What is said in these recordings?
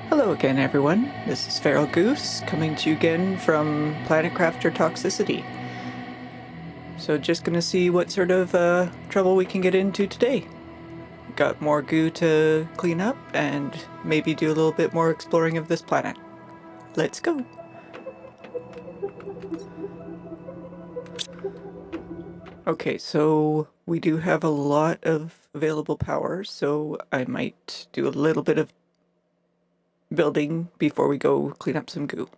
Hello again, everyone. This is Feral Goose coming to you again from Planet Crafter Toxicity. So just gonna see what sort of trouble we can get into today. Got more goo to clean up and maybe do a little bit more exploring of this planet. Let's go. Okay, so we do have a lot of available power, so I might do a little bit of building before we go clean up some goo.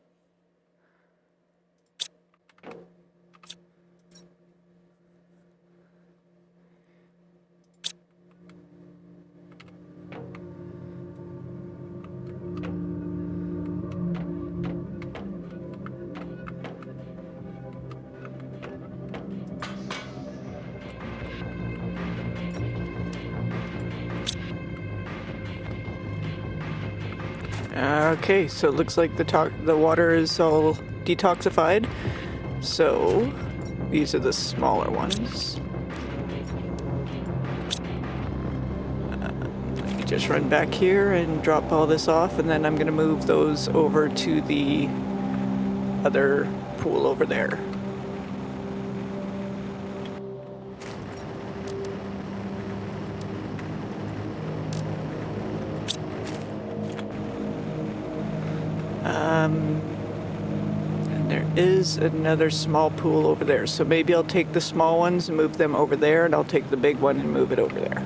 Okay, so it looks like the water is all detoxified. So these are the smaller ones. Let me just run back here and drop all this off, and then I'm gonna move those over to the other pool over there. And there is another small pool over there, so maybe I'll take the small ones and move them over there, and I'll take the big one and move it over there.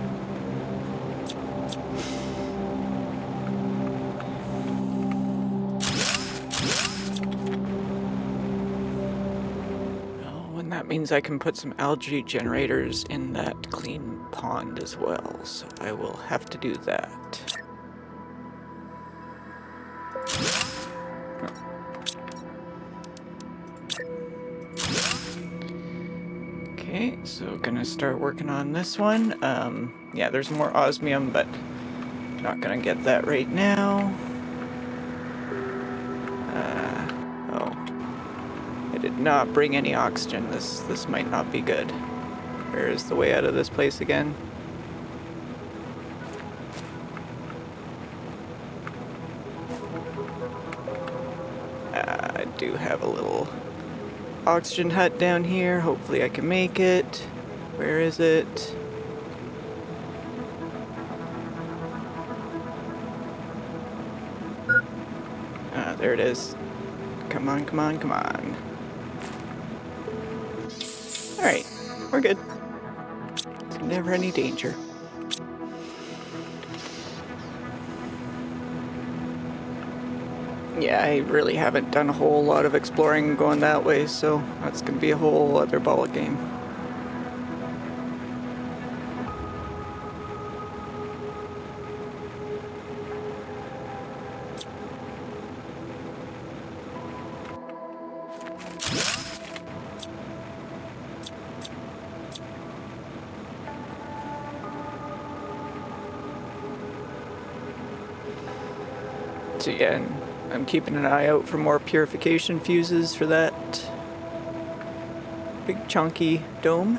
Oh, and that means I can put some algae generators in that clean pond as well, so I will have to do that. Okay, so gonna start working on this one. Yeah, there's more osmium, but not gonna get that right now. Oh, I did not bring any oxygen. This might not be good. Where is the way out of this place again? I do have a little oxygen hut down here. Hopefully I can make it. Where is it? There it is. Come on, come on, come on. Alright, we're good. It's never any danger. Yeah, I really haven't done a whole lot of exploring going that way, so that's gonna be a whole other ball game. So yeah, and I'm keeping an eye out for more purification fuses for that big chunky dome,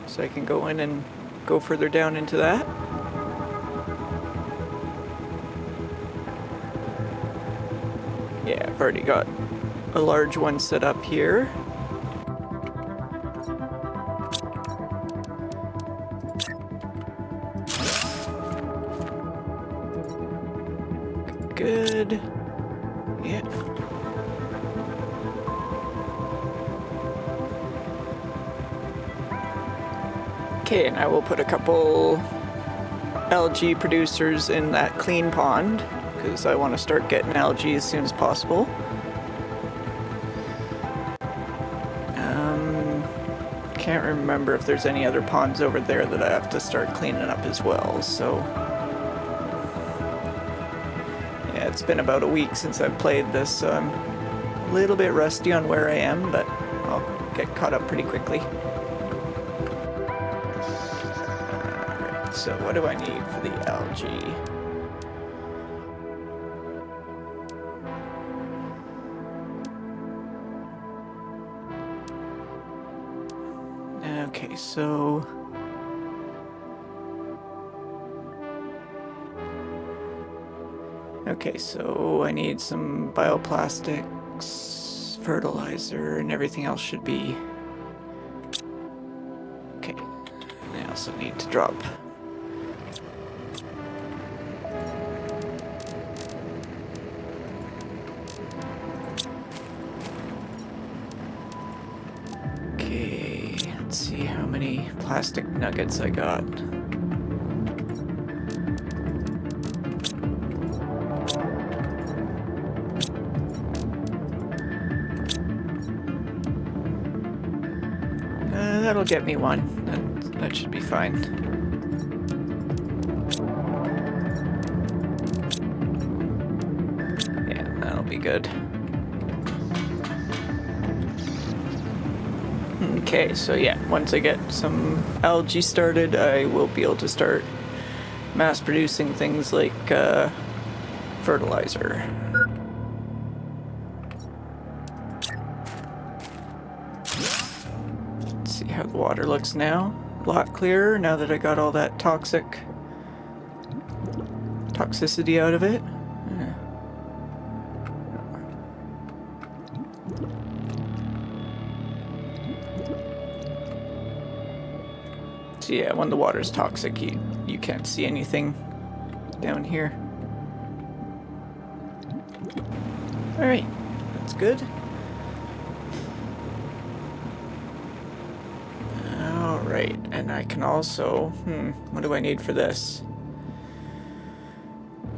so I can go in and go further down into that. Yeah, I've already got a large one set up here. Good. Yeah. Okay, and I will put a couple algae producers in that clean pond, because I want to start getting algae as soon as possible. Can't remember if there's any other ponds over there that I have to start cleaning up as well, so... Yeah, it's been about a week since I've played this, so I'm a little bit rusty on where I am, but I'll get caught up pretty quickly. Alright, so what do I need for the algae? Okay, so... Okay, so I need some bioplastics, fertilizer, and everything else should be... Okay, I also need to drop... Okay, let's see how many plastic nuggets I got. That'll get me one. That should be fine. Yeah, that'll be good. Okay, so yeah, once I get some algae started, I will be able to start mass producing things like fertilizer. See how the water looks now. A lot clearer now that I got all that toxicity out of it. Yeah. So yeah, when the water's toxic, you can't see anything down here. Alright, that's good. Alright, and I can also... what do I need for this?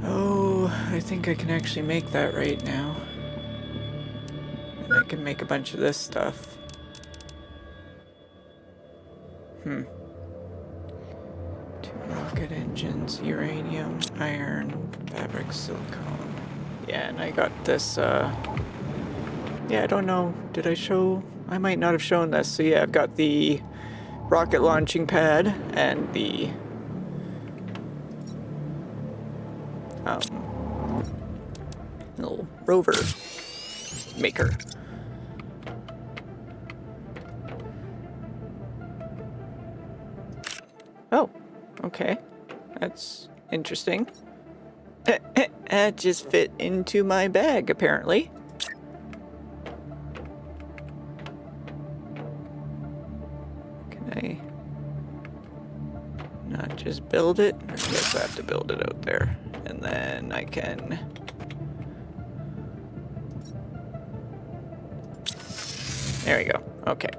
Oh, I think I can actually make that right now. And I can make a bunch of this stuff. Two rocket engines, uranium, iron, fabric, silicone. Yeah, and I got this, yeah, I don't know, did I show? I might not have shown this. So yeah, I've got the rocket launching pad and the little rover maker. Oh, okay. That's interesting. That just fit into my bag, apparently. Can I not just build it? I guess I have to build it out there. And then I can... There we go. Okay.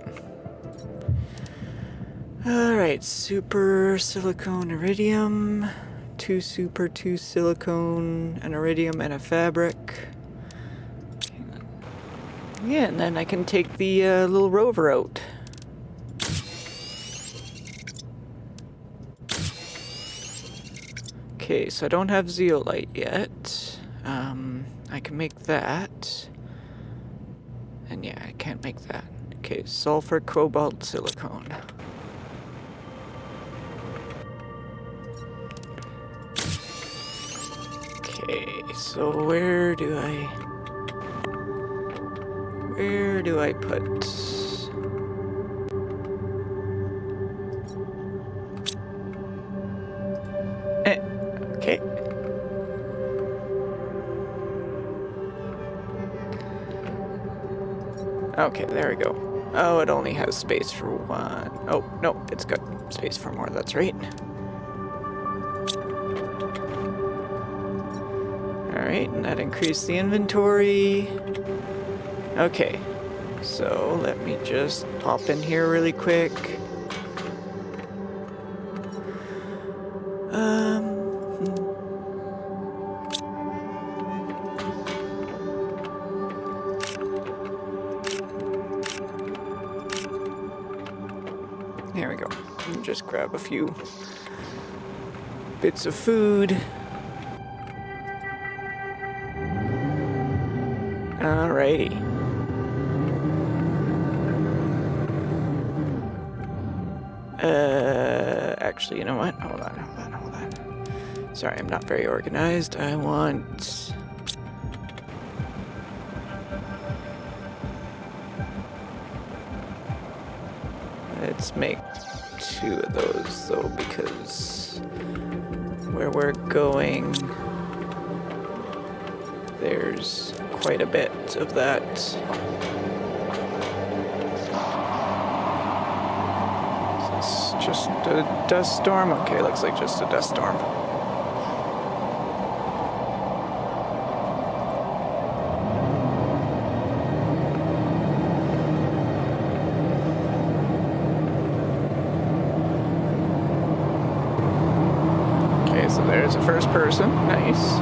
Alright, super silicone iridium, 2 super, 2 silicone, an iridium, and a fabric. Yeah, and then I can take the little rover out. Okay, so I don't have zeolite yet. I can make that. And yeah, I can't make that. Okay, sulfur, cobalt, silicone. Okay, so where do I put... Okay. Okay, there we go. Oh, it only has space for one. Oh, no, it's got space for more, that's right. Alright, and that increased the inventory. Okay, so let me just pop in here really quick. There we go. And just grab a few bits of food. Alrighty. Actually, you know what? Hold on. Sorry, I'm not very organized. I want... Let's make 2 of those, though, because where we're going... There's quite a bit of that. Is this just a dust storm? Okay, looks like just a dust storm. Okay, so there's a first person. Nice.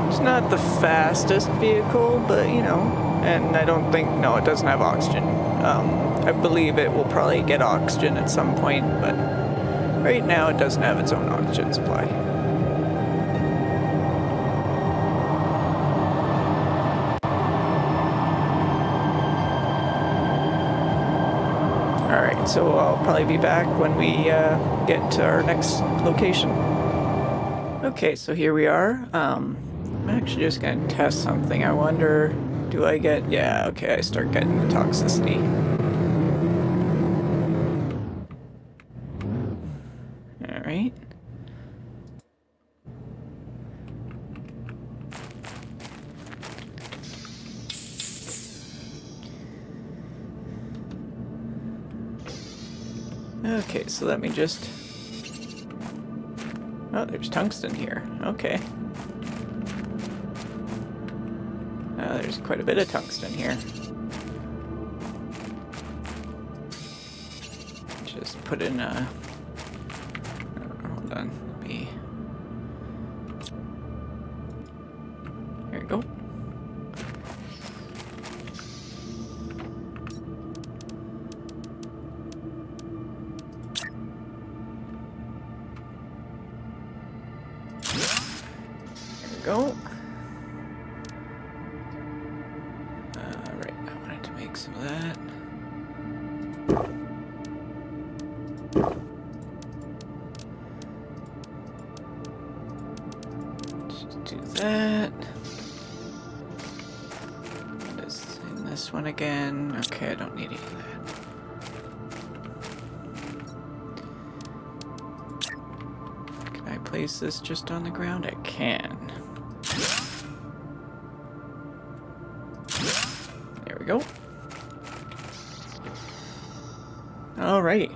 It's not the fastest vehicle, but you know, and I don't think, no, it doesn't have oxygen. I believe it will probably get oxygen at some point, but right now it doesn't have its own oxygen supply. Alright, so I'll probably be back when we get to our next location. Okay, so here we are. I'm actually just going to test something. I wonder, do I get... Yeah, okay, I start getting the toxicity. Alright. Okay, so let me just... Oh, there's tungsten here. Okay. There's quite a bit of tungsten here. Just put in a... Hold on, let me... Here we go. There we go. Right, I wanted to make some of that. Just do that. Just in this one again. Okay, I don't need any of that. Can I place this just on the ground? I can. There we go. Alrighty.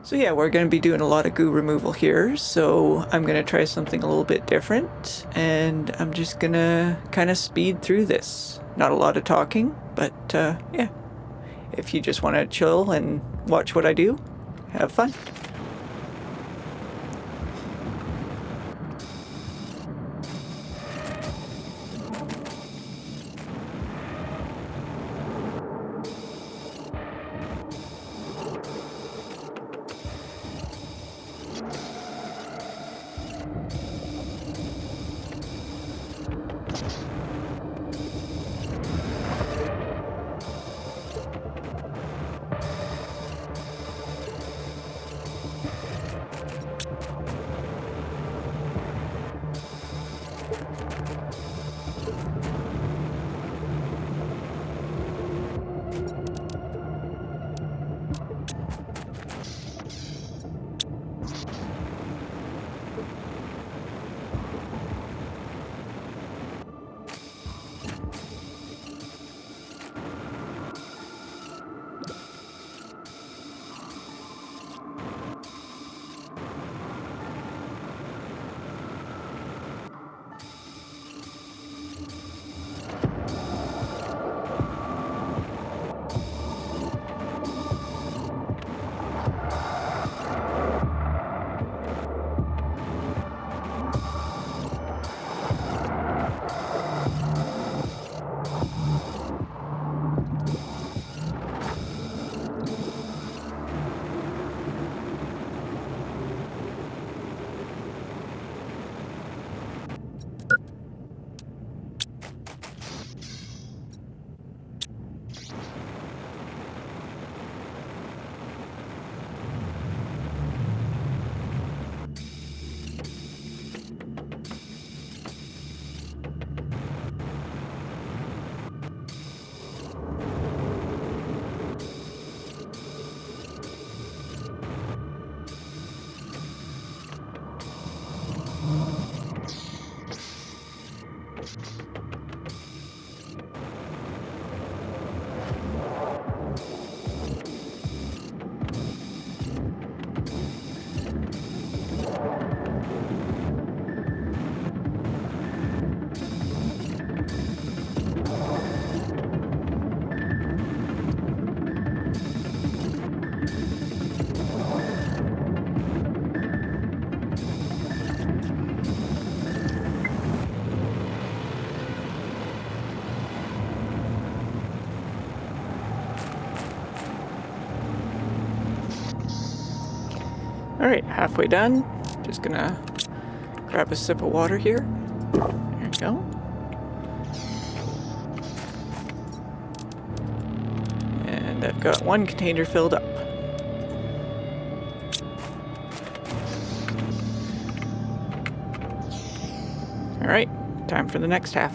So yeah, we're going to be doing a lot of goo removal here, so I'm going to try something a little bit different, and I'm just going to kind of speed through this. Not a lot of talking, but yeah. If you just want to chill and watch what I do, have fun. Alright, halfway done. Just gonna grab a sip of water here. There we go. And I've got one container filled up. Alright, time for the next half.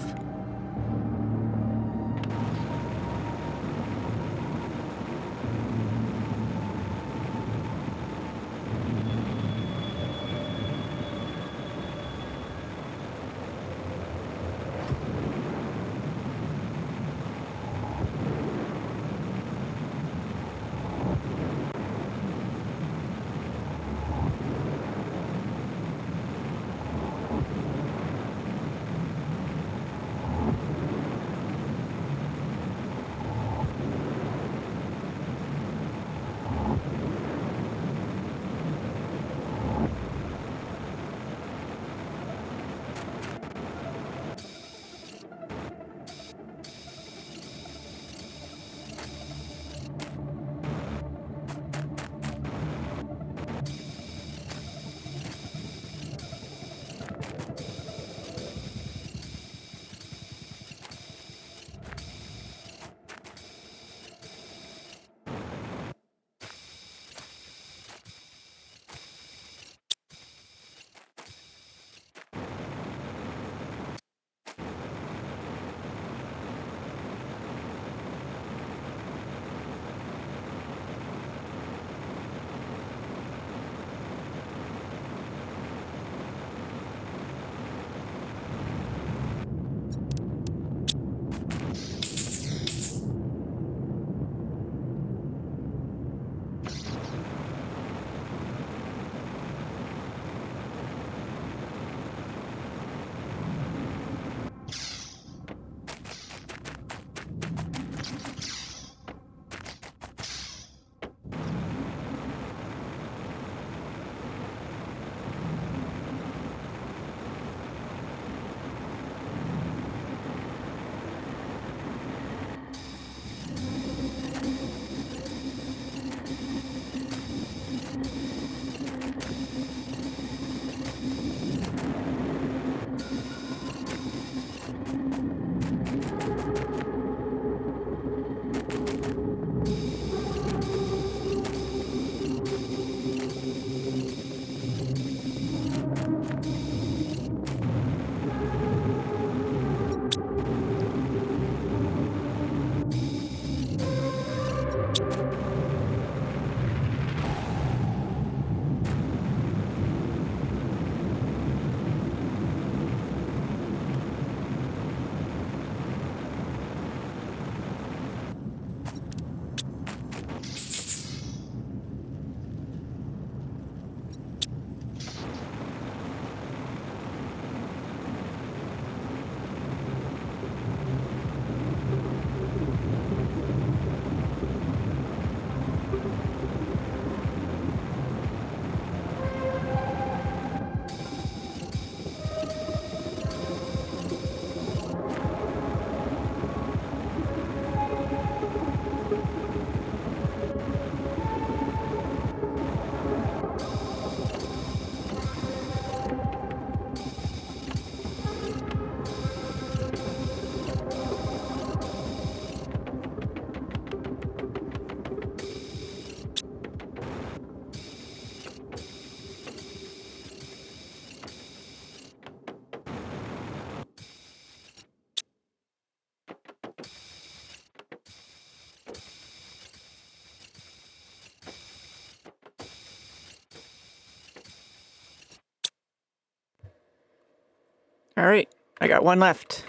All right, I got one left.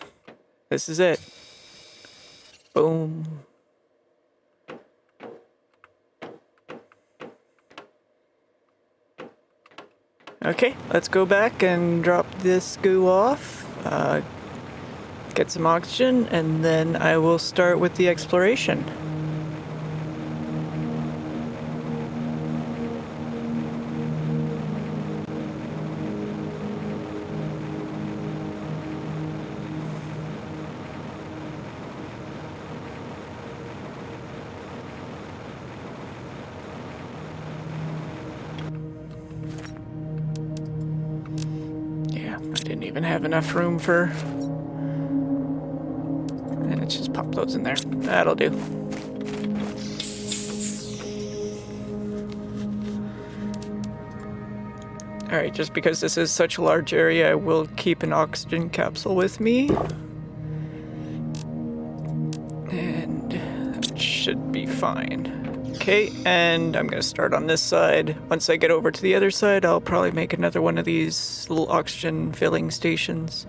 This is it. Boom. Okay, let's go back and drop this goo off, get some oxygen, and then I will start with the exploration. Didn't even have enough room for... Let's just pop those in there. That'll do. Alright, just because this is such a large area, I will keep an oxygen capsule with me. And that should be fine. Okay, and I'm going to start on this side. Once I get over to the other side, I'll probably make another one of these little oxygen filling stations.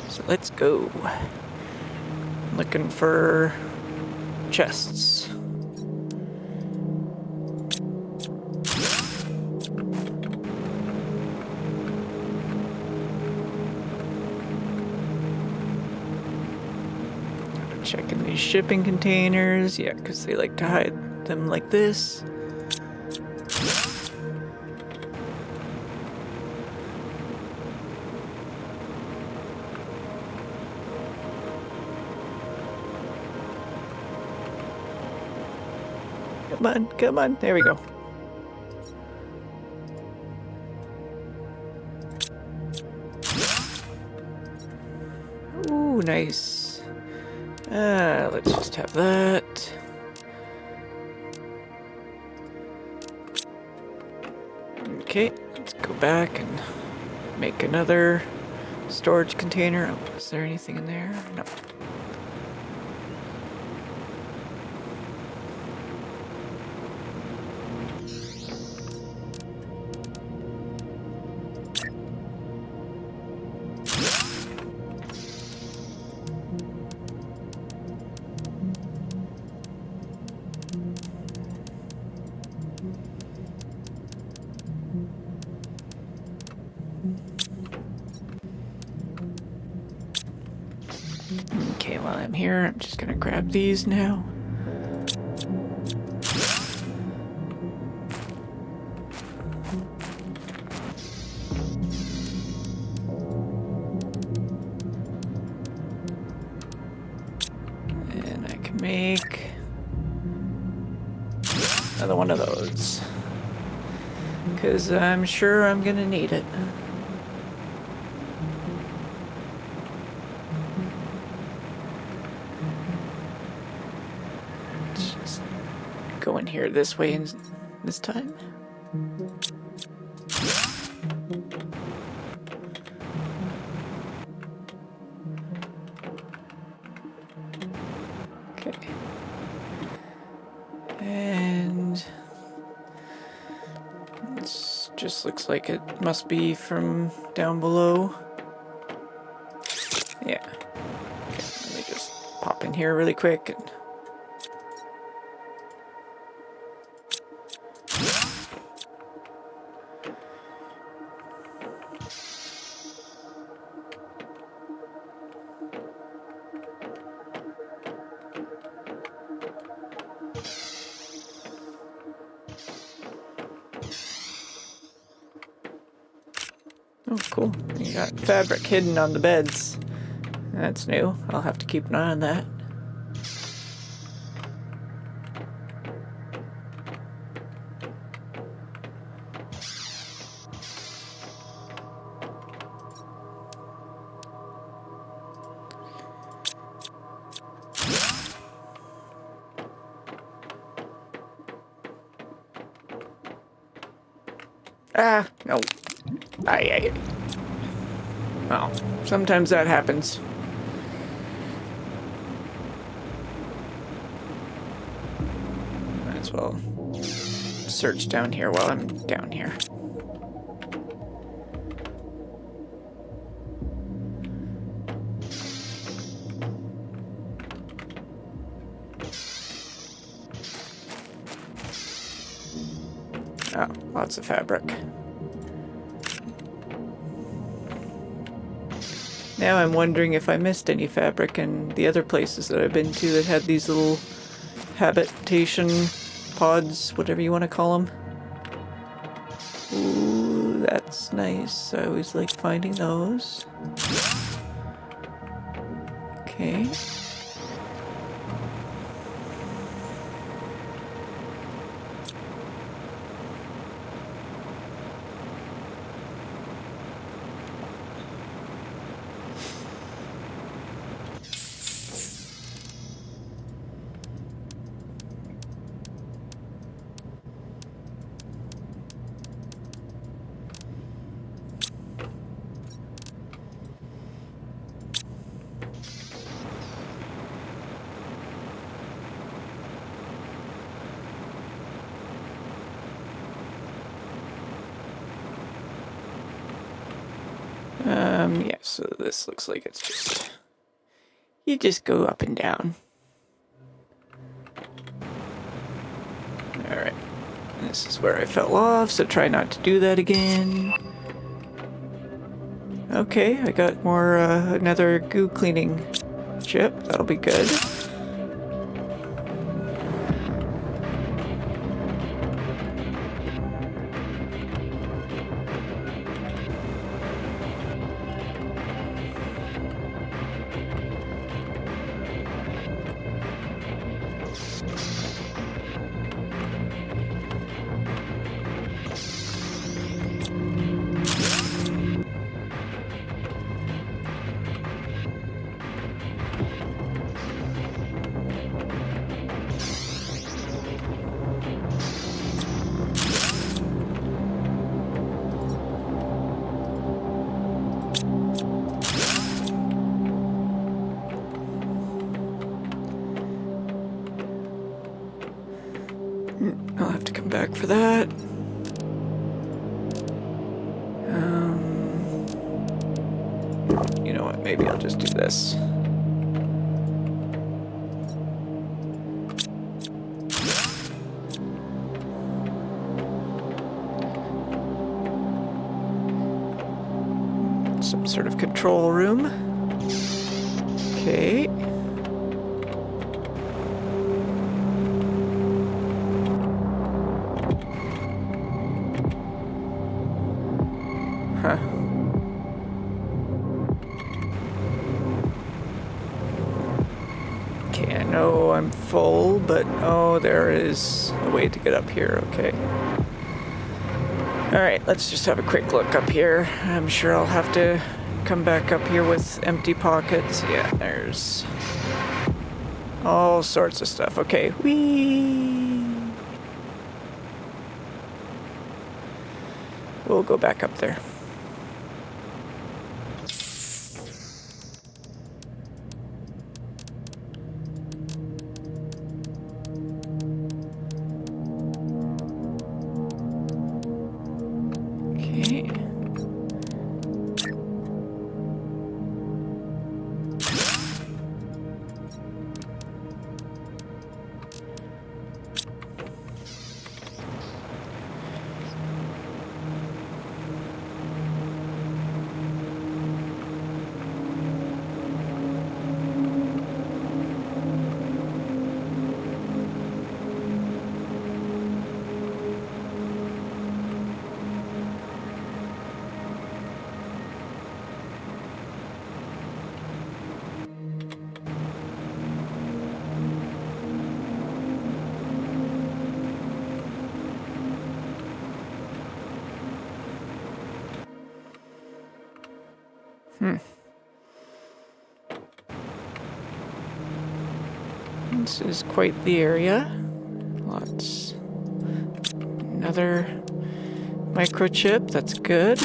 So let's go. I'm looking for chests. Checking these shipping containers. Yeah, because they like to hide them like this. Come on, come on. There we go. Ooh, nice. Let's just have that. Okay, let's go back and make another storage container. Oh, is there anything in there? No. Okay, while I'm here, I'm just gonna grab these now. And I can make another one of those, because I'm sure I'm gonna need it. Go in here this way and this time. Okay. And it just looks like it must be from down below. Yeah. Okay, let me just pop in here really quick and oh, cool. You got fabric hidden on the beds. That's new. I'll have to keep an eye on that. Ah, no. Aye. Well, sometimes that happens. Might as well search down here while I'm down here. Oh, lots of fabric. Now I'm wondering if I missed any fabric in the other places that I've been to that had these little habitation pods, whatever you want to call them. Ooh, that's nice. I always like finding those. Okay. Yeah, so this looks like it's just... You just go up and down. Alright. This is where I fell off, so try not to do that again. Okay, I got more, another goo cleaning chip. That'll be good. I'll have to come back for that. You know what? Maybe I'll just do this. Some sort of control room. Okay. Huh. Okay, I know I'm full, but oh, there is a way to get up here. Okay. Alright, let's just have a quick look up here. I'm sure I'll have to come back up here with empty pockets. Yeah, there's all sorts of stuff. Okay, whee! We'll go back up there. Okay. This is quite the area. Lots. Another microchip, that's good.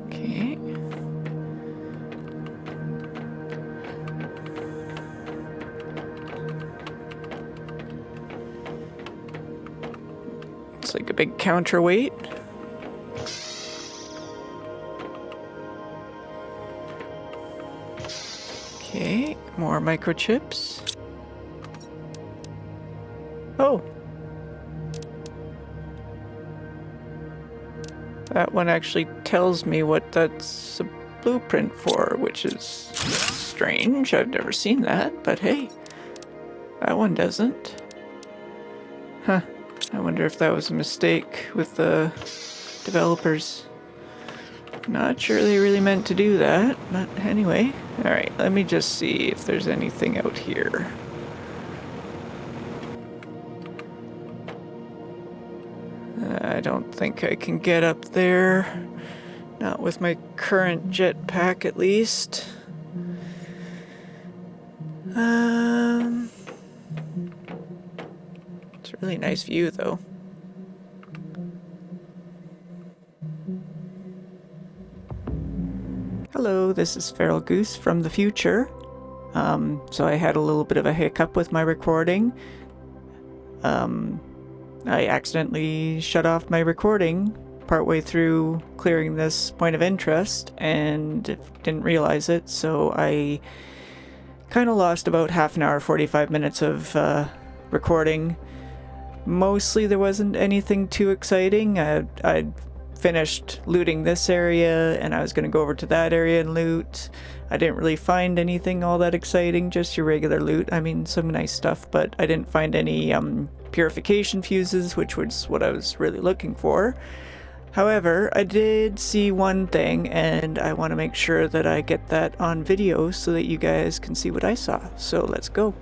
Okay. It's like a big counterweight. Okay, more microchips. Oh! That one actually tells me what that's a blueprint for, which is strange. I've never seen that, but hey, that one doesn't. Huh. I wonder if that was a mistake with the developers. Not sure they really meant to do that, but anyway. Alright, let me just see if there's anything out here. I don't think I can get up there. Not with my current jetpack, at least. It's a really nice view, though. Hello, this is Feral Goose from the future. So I had a little bit of a hiccup with my recording. I accidentally shut off my recording partway through clearing this point of interest and didn't realize it, so I kind of lost about half an hour, 45 minutes of recording. Mostly there wasn't anything too exciting. I'd finished looting this area and I was going to go over to that area and loot. I didn't really find anything all that exciting, just your regular loot. I mean, some nice stuff, but I didn't find any purification fuses, which was what I was really looking for. However, I did see one thing, and I want to make sure that I get that on video so that you guys can see what I saw. So let's go.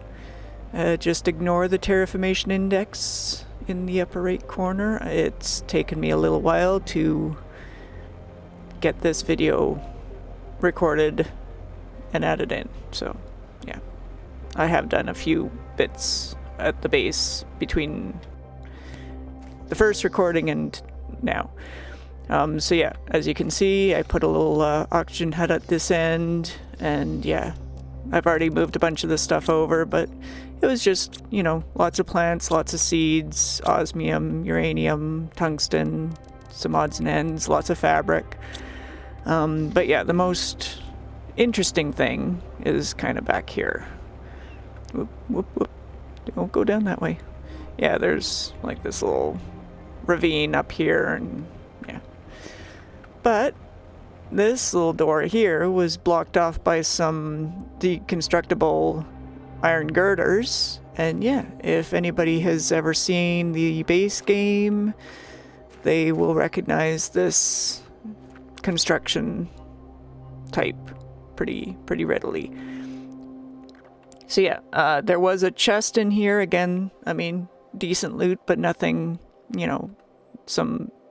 Just ignore the terraformation index in the upper right corner. It's taken me a little while to get this video recorded and added in. So yeah, I have done a few bits at the base between the first recording and now. So yeah, as you can see, I put a little oxygen hut at this end, and yeah, I've already moved a bunch of this stuff over, but it was just, you know, lots of plants, lots of seeds, osmium, uranium, tungsten, some odds and ends, lots of fabric. But yeah, the most interesting thing is kind of back here. Whoop, whoop, whoop. Don't go down that way. Yeah, there's like this little ravine up here, and yeah. But this little door here was blocked off by some deconstructible iron girders, and yeah, if anybody has ever seen the base game, they will recognize this construction type pretty readily. So yeah, there was a chest in here. Again, I mean, decent loot, but nothing, you know,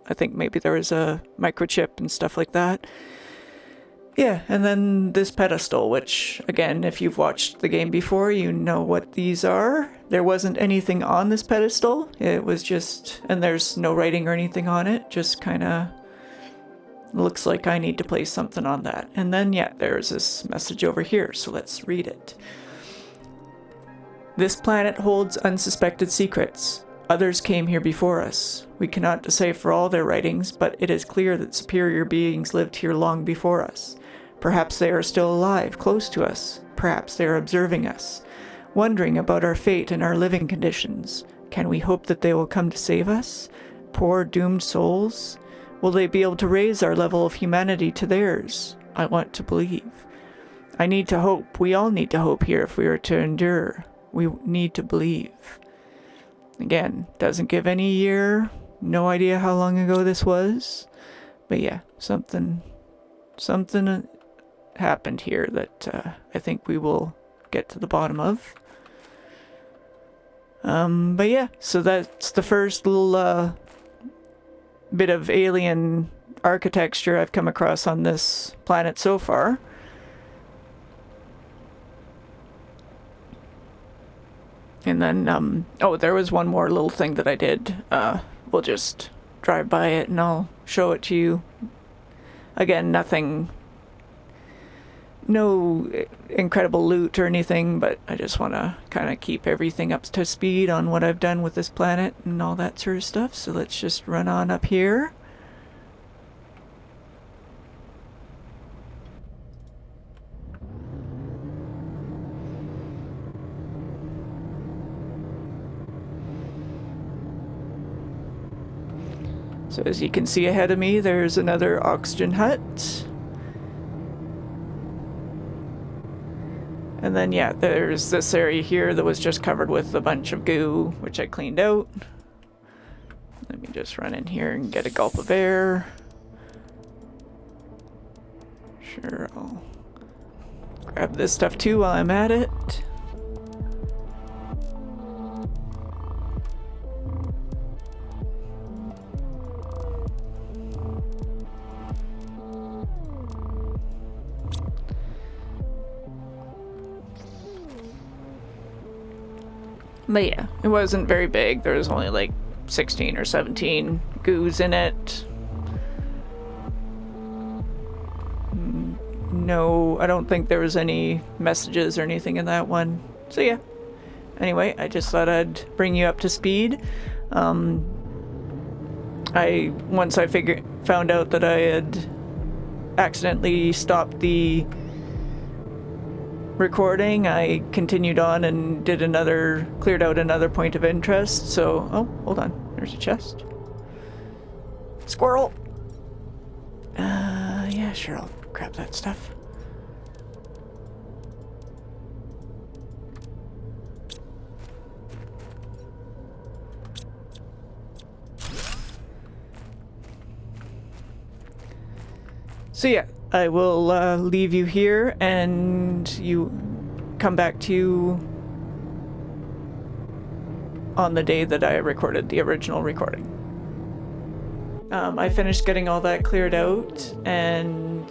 I think maybe there was a microchip and stuff like that. Yeah, and then this pedestal, which, again, if you've watched the game before, you know what these are. There wasn't anything on this pedestal. It was just, and there's no writing or anything on it, just kind of looks like I need to place something on that. And then, yeah, there's this message over here, so let's read it. This planet holds unsuspected secrets. Others came here before us. We cannot decipher all their writings, but it is clear that superior beings lived here long before us. Perhaps they are still alive, close to us. Perhaps they are observing us, wondering about our fate and our living conditions. Can we hope that they will come to save us? Poor doomed souls? Will they be able to raise our level of humanity to theirs? I want to believe. I need to hope. We all need to hope here if we are to endure. We need to believe. Again, doesn't give any year, no idea how long ago this was, but yeah, something happened here that I think we will get to the bottom of. But yeah, so that's the first little bit of alien architecture I've come across on this planet so far. And then, oh, there was one more little thing that I did. We'll just drive by it and I'll show it to you. Again, no incredible loot or anything, but I just want to kind of keep everything up to speed on what I've done with this planet and all that sort of stuff. So let's just run on up here. So as you can see ahead of me, there's another oxygen hut. And then, yeah, there's this area here that was just covered with a bunch of goo, which I cleaned out. Let me just run in here and get a gulp of air. Sure, I'll grab this stuff too while I'm at it. But yeah, it wasn't very big. There was only like 16 or 17 goos in it. No, I don't think there was any messages or anything in that one. So yeah. Anyway, I just thought I'd bring you up to speed. Once I found out that I had accidentally stopped the recording, I continued on and cleared out another point of interest. So, oh, hold on, there's a chest. Squirrel! Yeah, sure, I'll grab that stuff. So yeah, I will leave you here, and you come back to you on the day that I recorded the original recording. I finished getting all that cleared out and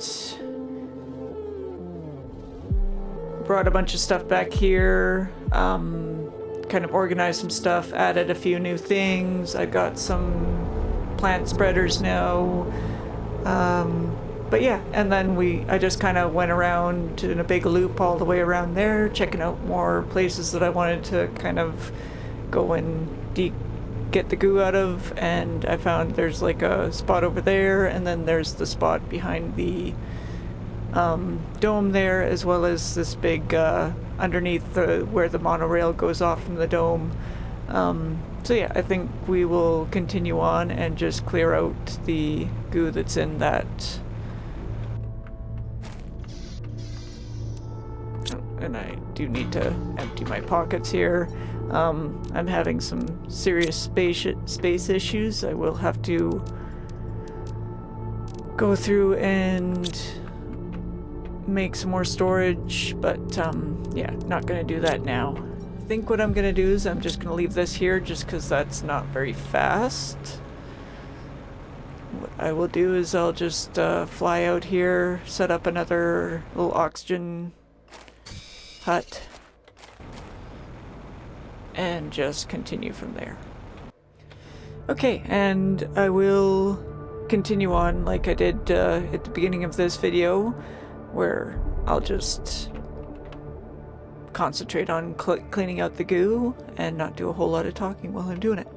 brought a bunch of stuff back here, kind of organized some stuff, added a few new things. I got some plant spreaders now. But yeah, and then I just kind of went around in a big loop all the way around there, checking out more places that I wanted to kind of go and get the goo out of, and I found there's like a spot over there, and then there's the spot behind the dome there, as well as this big underneath where the monorail goes off from the dome. So yeah, I think we will continue on and just clear out the goo that's in that. And I do need to empty my pockets here. I'm having some serious space issues. I will have to go through and make some more storage, but yeah, not gonna do that now. I think what I'm gonna do is I'm just gonna leave this here just because that's not very fast. What I will do is I'll just fly out here, set up another little oxygen hut, and just continue from there. Okay, and I will continue on like I did at the beginning of this video, where I'll just concentrate on cleaning out the goo and not do a whole lot of talking while I'm doing it.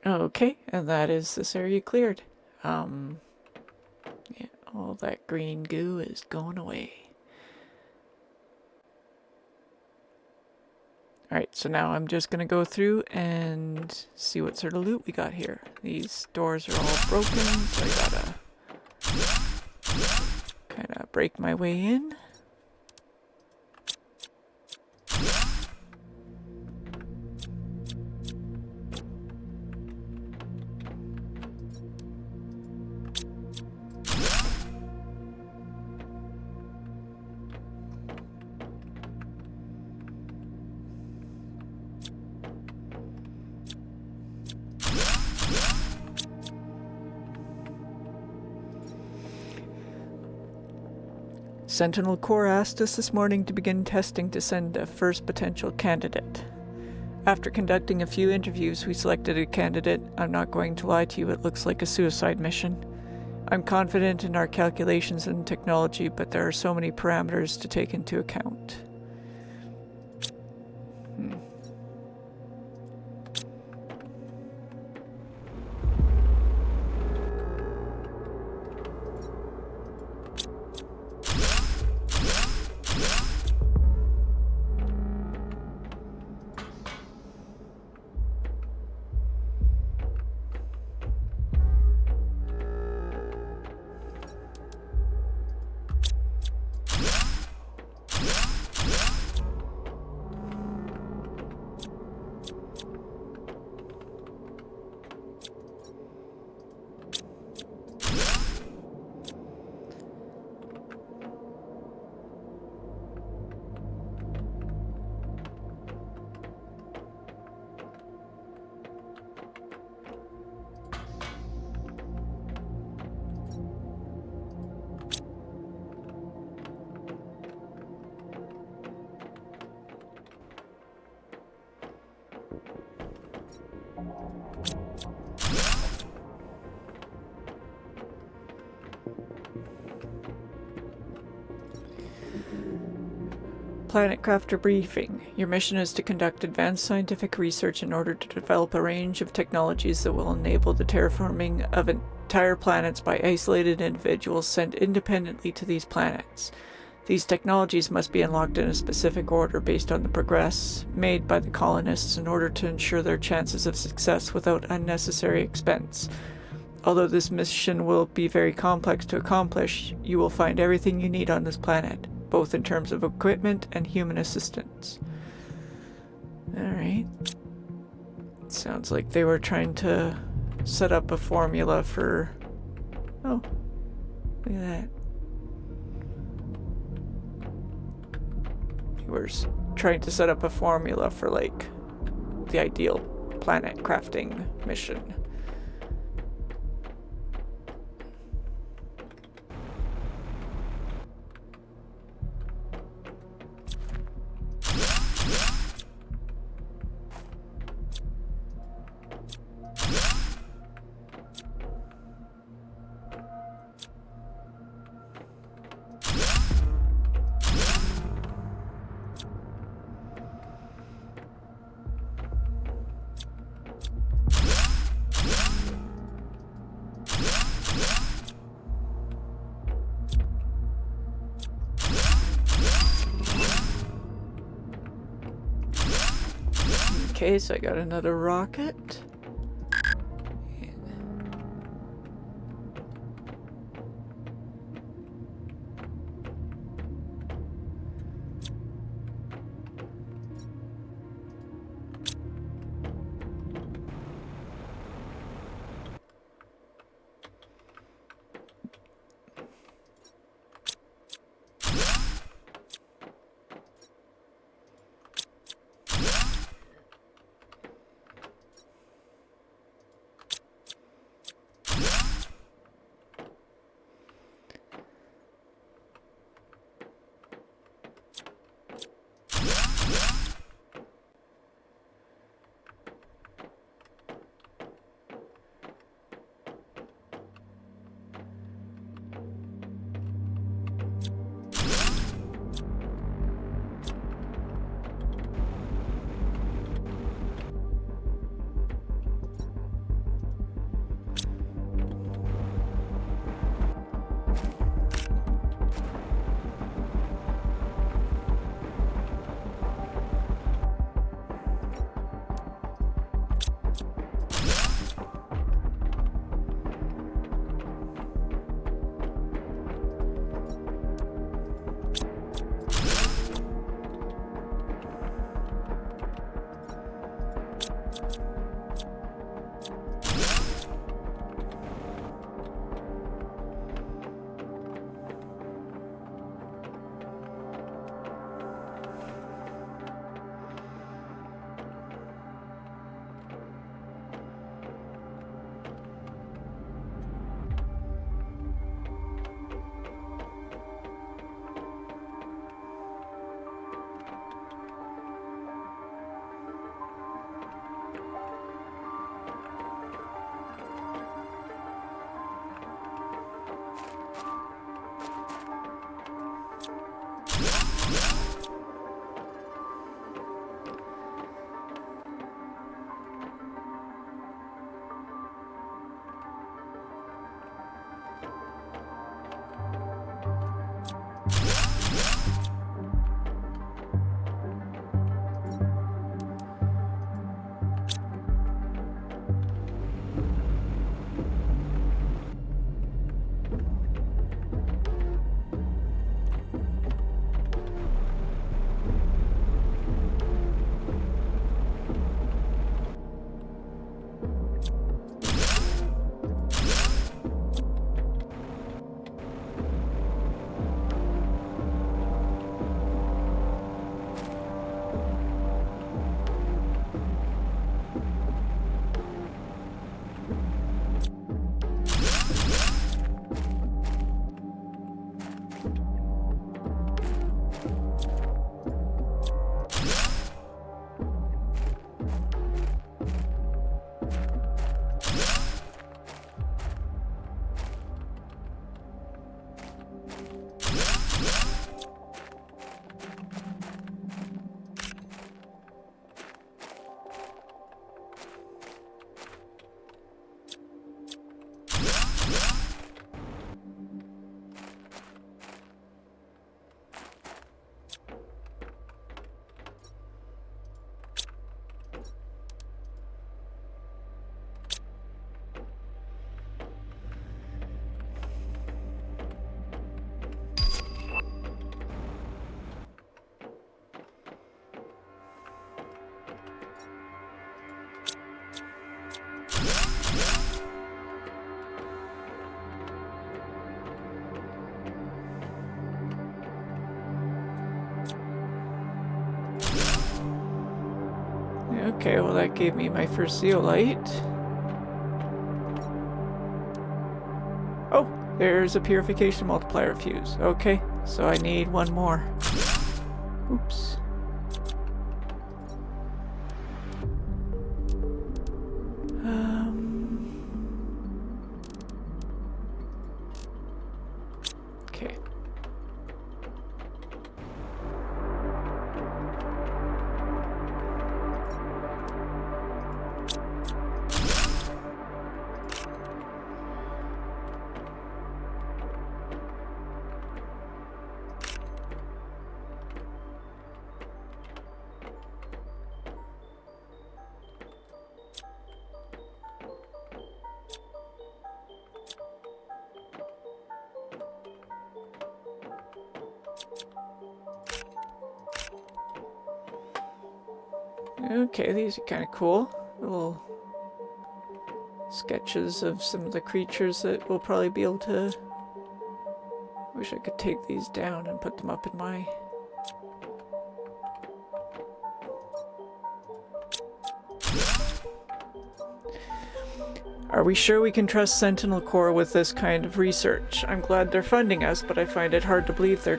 Okay, and that is this area cleared. Yeah, all that green goo is going away. Alright, so now I'm just gonna go through and see what sort of loot we got here. These doors are all broken, so I gotta kinda break my way in. Sentinel Corps asked us this morning to begin testing to send a first potential candidate. After conducting a few interviews, we selected a candidate. I'm not going to lie to you, it looks like a suicide mission. I'm confident in our calculations and technology, but there are so many parameters to take into account. Planet Crafter briefing. Your mission is to conduct advanced scientific research in order to develop a range of technologies that will enable the terraforming of entire planets by isolated individuals sent independently to these planets. These technologies must be unlocked in a specific order based on the progress made by the colonists in order to ensure their chances of success without unnecessary expense. Although this mission will be very complex to accomplish, you will find everything you need on this planet, both in terms of equipment and human assistance. Alright. Sounds like they were trying to set up a formula for... Oh, look at that. They were trying to set up a formula for, like, the ideal planet crafting mission. Okay, so I got another rocket. Okay, well that gave me my first zeolite. Oh, there's a purification multiplier fuse. Okay, so I need one more. Oops. Okay. Okay, these are kind of cool. Little sketches of some of the creatures that we'll probably be able to... Wish I could take these down and put them up in my... Are we sure we can trust Sentinel Corps with this kind of research? I'm glad they're funding us, but I find it hard to believe their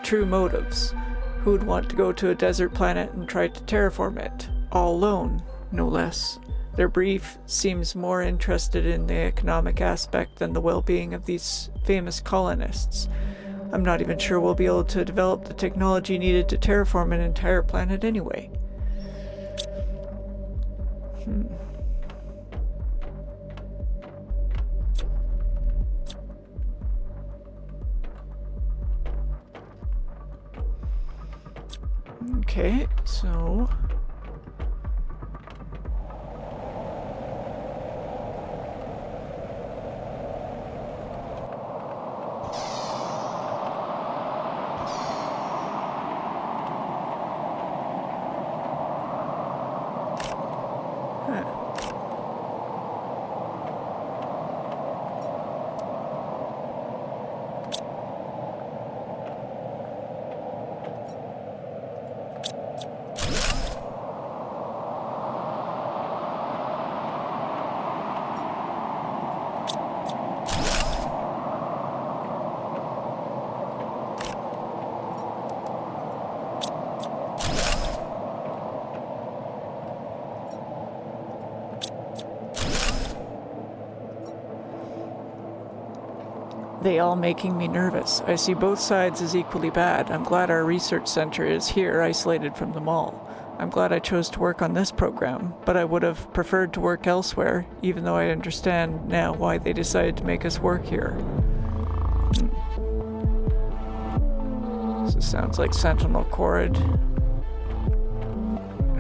true motives. Who would want to go to a desert planet and try to terraform it? All alone, no less. Their brief seems more interested in the economic aspect than the well-being of these famous colonists. I'm not even sure we'll be able to develop the technology needed to terraform an entire planet anyway. Okay, so... They all making me nervous. I see both sides as equally bad. I'm glad our research center is here, isolated from them all. I'm glad I chose to work on this program, but I would have preferred to work elsewhere, even though I understand now why they decided to make us work here. So it sounds like Sentinel Corps had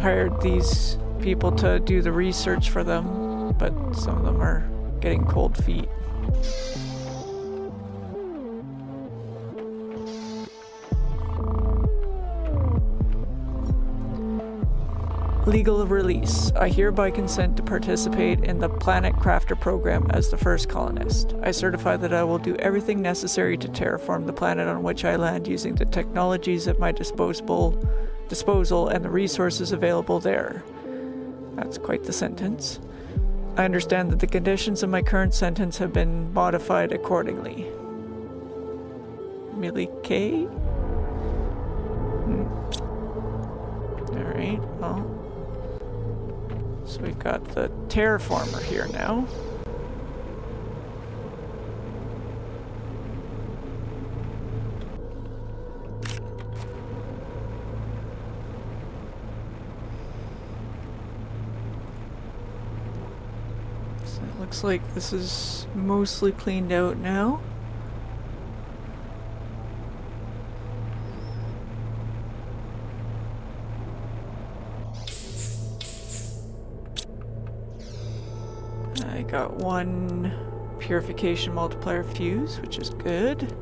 hired these people to do the research for them, but some of them are getting cold feet. Legal release. I hereby consent to participate in the Planet Crafter program as the first colonist. I certify that I will do everything necessary to terraform the planet on which I land using the technologies at my disposal and the resources available there. That's quite the sentence. I understand that the conditions of my current sentence have been modified accordingly. Millie K? Alright, well... So we've got the terraformer here now. So it looks like this is mostly cleaned out now. I got one purification multiplier fuse, which is good.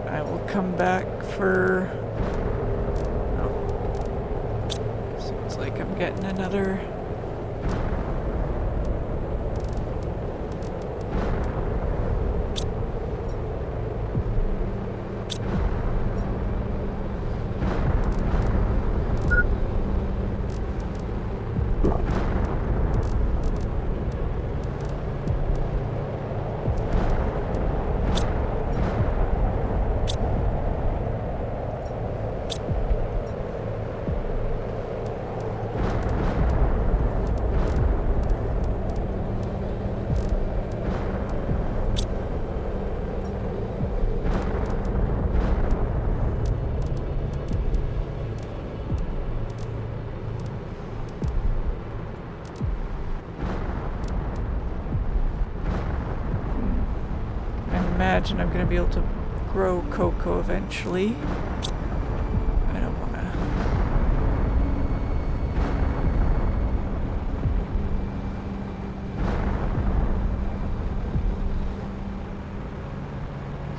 I will come back for... Oh. Seems like I'm getting another... imagine I'm going to be able to grow cocoa eventually. I don't want to...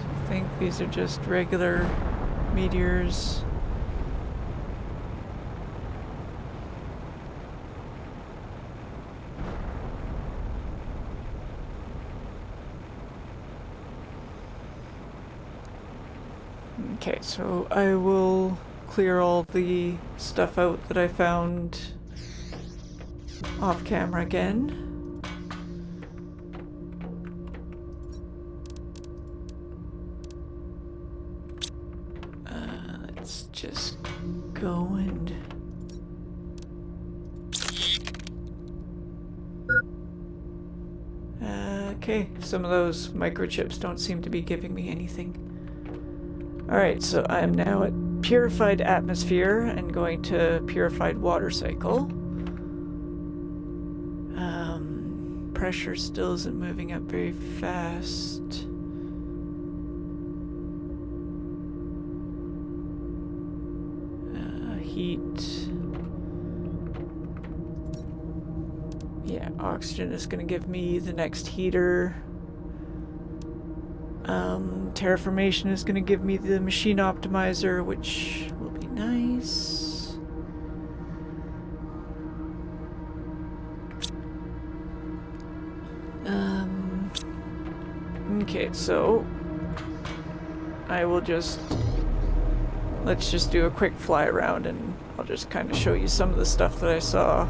So I think these are just regular meteors. Okay, so I will clear all the stuff out that I found off camera again. Let's just go and... Okay, some of those microchips don't seem to be giving me anything. Alright, so I'm now at purified atmosphere and going to purified water cycle. Pressure still isn't moving up very fast. Heat. Yeah, oxygen is going to give me the next heater. Terraformation is going to give me the machine optimizer, which will be nice. Okay, so I will just... Let's just do a quick fly around and I'll just kind of show you some of the stuff that I saw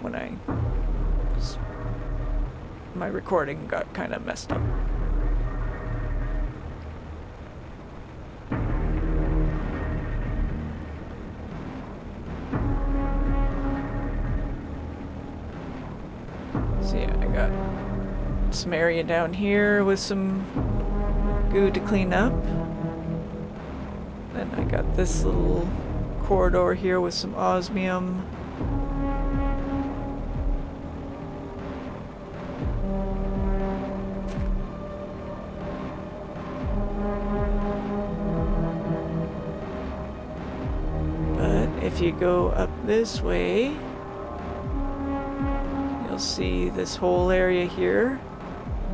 when my recording got kind of messed up. So yeah, I got some area down here with some goo to clean up. Then I got this little corridor here with some osmium. But if you go up this way, you'll see this whole area here.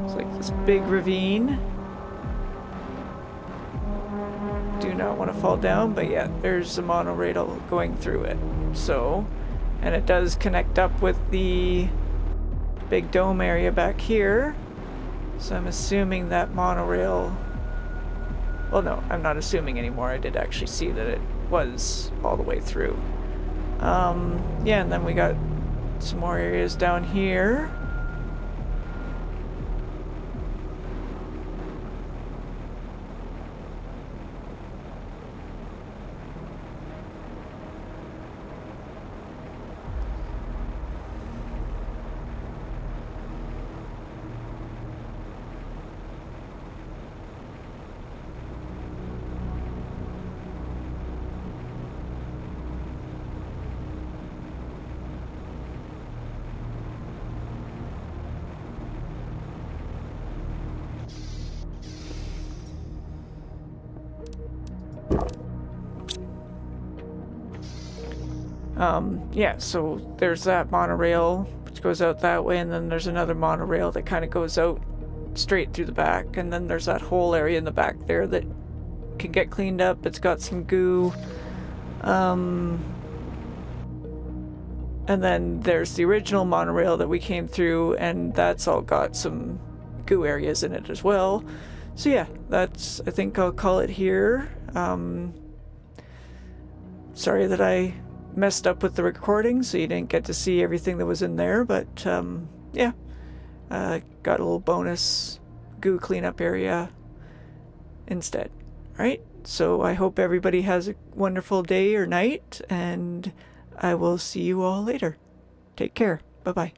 It's like this big ravine. Do not want to fall down, but yeah, there's a monorail going through it. So, and it does connect up with the big dome area back here. So I'm assuming that monorail... Well, no, I'm not assuming anymore. I did actually see that it was all the way through. Yeah, and then we got some more areas down here. Yeah, so there's that monorail which goes out that way, and then there's another monorail that kind of goes out straight through the back, and then there's that whole area in the back there that can get cleaned up. It's got some goo. And then there's the original monorail that we came through, and that's all got some goo areas in it as well. So yeah, that's, I think I'll call it here. Sorry that I messed up with the recording, so you didn't get to see everything that was in there, but yeah, got a little bonus goo cleanup area instead. Alright, so I hope everybody has a wonderful day or night, and I will see you all later. Take care. Bye-bye.